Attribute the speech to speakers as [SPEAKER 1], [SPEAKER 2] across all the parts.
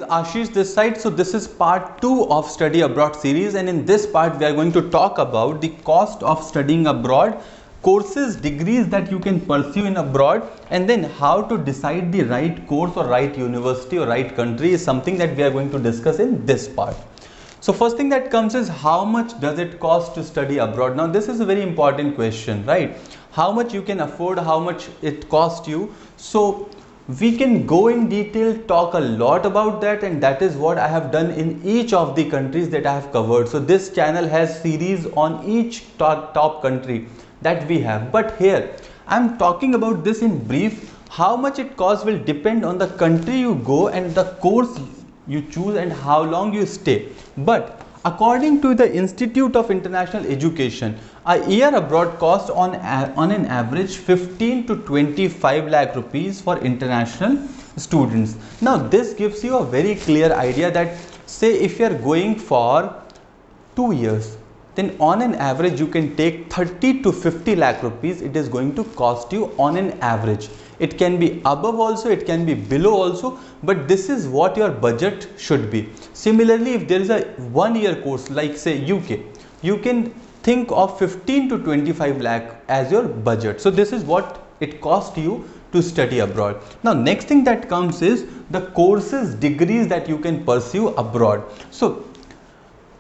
[SPEAKER 1] Ashish this side. So this is part 2 of study abroad series, and in this part we are going to talk about the cost of studying abroad, courses, degrees that you can pursue in abroad, and then how to decide the right course or right university or right country is something that we are going to discuss in this part. So first thing that comes is, how much does it cost to study abroad? Now this is a very important question, right? How much you can afford, how much it costs you. So we can go in detail, talk a lot about that, and that is what I have done in each of the countries that I have covered. So this channel has series on each top country that we have, but here I am talking about this in brief. How much it costs will depend on the country you go and the course you choose and how long you stay. But according to the Institute of International Education, a year abroad costs on an average 15 to 25 lakh rupees for international students. Now this gives you a very clear idea that, say if you are going for 2 years, then on an average you can take 30 to 50 lakh rupees. It is going to cost you on an average. It can be above also, it can be below also, but this is what your budget should be. Similarly, if there is a 1 year course like say UK, you can think of 15 to 25 lakh as your budget. So this is what it costs you to study abroad. Now next thing that comes is the courses, degrees that you can pursue abroad. So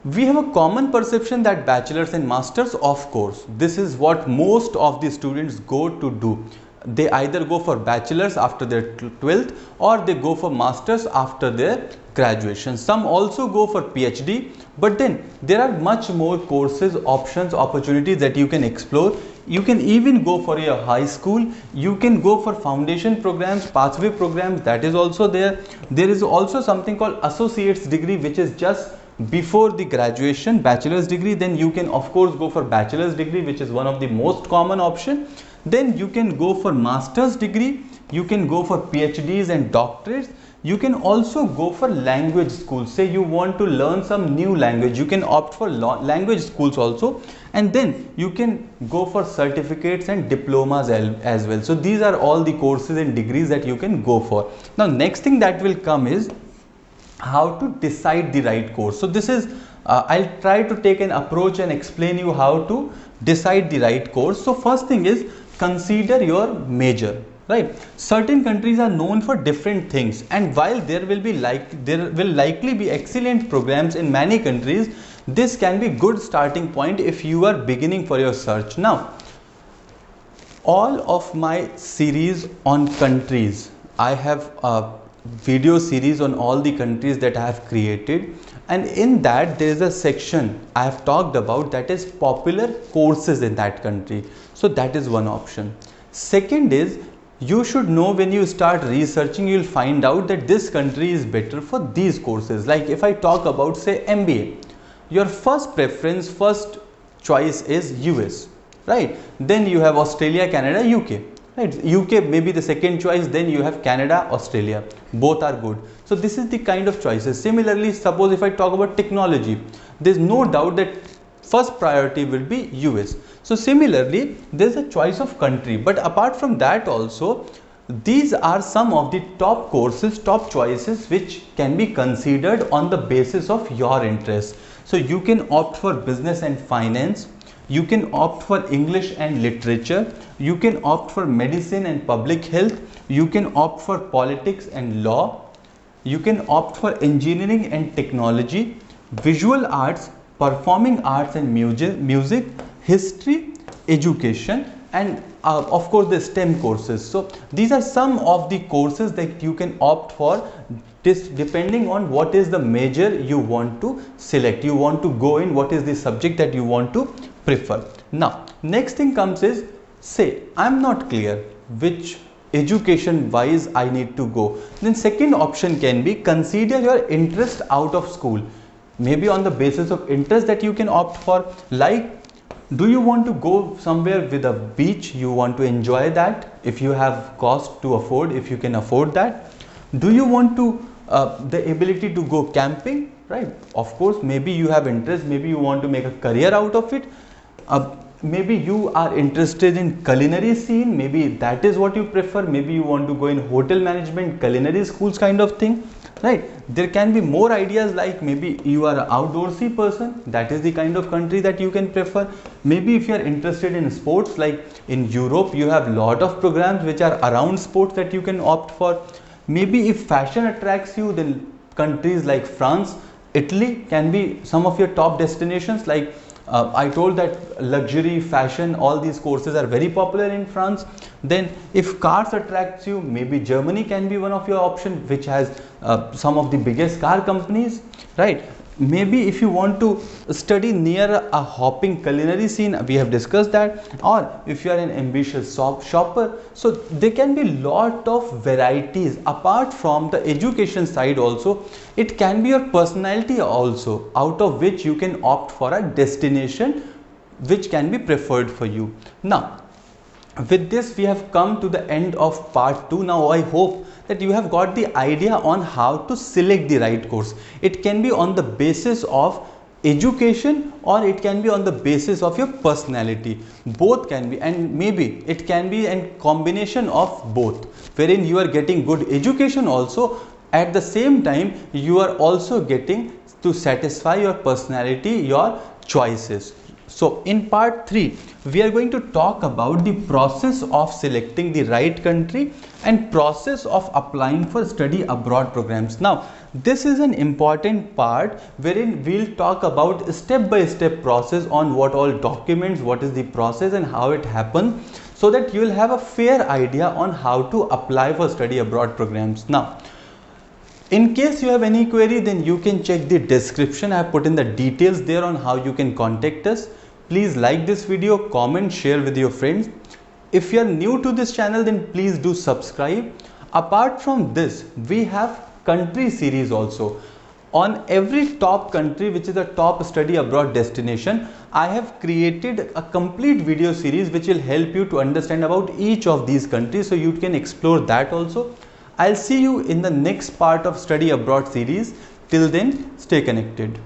[SPEAKER 1] we have a common perception that bachelor's and master's, of course, this is what most of the students go to do. They either go for bachelor's after their 12th or they go for master's after their graduation. Some also go for PhD, but then there are much more courses, options, opportunities that you can explore. You can even go for your high school, you can go for foundation programs, pathway programs, that is also there. There is also something called associate's degree, which is just before the graduation, bachelor's degree. Then you can of course go for bachelor's degree, which is one of the most common option. Then you can go for master's degree, you can go for PhDs and doctorates. You can also go for language schools. Say you want to learn some new language, you can opt for language schools also, and then you can go for certificates and diplomas as well. So these are all the courses and degrees that you can go for. Now next thing that will come is how to decide the right course. So this is I'll try to take an approach and explain you how to decide the right course. So first thing is, consider your major, right? Certain countries are known for different things, and while there will likely be excellent programs in many countries, this can be good starting point if you are beginning for your search. Now all of my series on countries, I have a video series on all the countries that I have created, and in that there is a section I have talked about, that is popular courses in that country. So that is one option. Second is, you should know when you start researching, you will find out that this country is better for these courses. Like if I talk about say MBA, your first preference, first choice is US, right? Then you have Australia, Canada, UK. Right, UK may be the second choice, then you have Canada, Australia, both are good. So this is the kind of choices. Similarly, suppose if I talk about technology, there is no doubt that first priority will be US. So similarly, there is a choice of country, but apart from that also, these are some of the top courses, top choices which can be considered on the basis of your interest. So you can opt for business and finance, you can opt for English and literature, you can opt for medicine and public health, you can opt for politics and law, you can opt for engineering and technology, visual arts, performing arts and music, history, education, and of course the STEM courses. So these are some of the courses that you can opt for, this depending on what is the major you want to select, you want to go in, what is the subject that you want to prefer. Now next thing comes is, say I'm not clear which education wise I need to go, then second option can be, consider your interest out of school. Maybe on the basis of interest that you can opt for, like do you want to go somewhere with a beach, you want to enjoy that, if you have cost to afford, if you can afford that. Do you want to the ability to go camping, right? Of course, maybe you have interest, maybe you want to make a career out of it. maybe you are interested in culinary scene, maybe that is what you prefer, maybe you want to go in hotel management, culinary schools kind of thing, right? There can be more ideas, like maybe you are an outdoorsy person, that is the kind of country that you can prefer. Maybe if you are interested in sports, like in Europe you have lot of programs which are around sports that you can opt for. Maybe if fashion attracts you, then countries like France, Italy can be some of your top destinations. Like I told that luxury, fashion, all these courses are very popular in France. Then if cars attracts you, maybe Germany can be one of your options, which has some of the biggest car companies, right? Maybe if you want to study near a hopping culinary scene, we have discussed that. Or if you are an ambitious shopper, so there can be lot of varieties. Apart from the education side also, it can be your personality also, out of which you can opt for a destination which can be preferred for you. Now with this we have come to the end of part 2. Now I hope that you have got the idea on how to select the right course. It can be on the basis of education or it can be on the basis of your personality. Both can be, and maybe it can be a combination of both, wherein you are getting good education also, at the same time you are also getting to satisfy your personality, your choices. So in part 3 we are going to talk about the process of selecting the right country and process of applying for study abroad programs. Now this is an important part wherein we'll talk about step by step process on what all documents, what is the process and how it happens, so that you will have a fair idea on how to apply for study abroad programs. Now in case you have any query, then you can check the description. I have put in the details there on how you can contact us. Please like this video, comment, share with your friends. If you are new to this channel, then please do subscribe. Apart from this, we have country series also. On every top country which is a top study abroad destination, I have created a complete video series which will help you to understand about each of these countries, so you can explore that also. I'll see you in the next part of study abroad series. Till then, stay connected.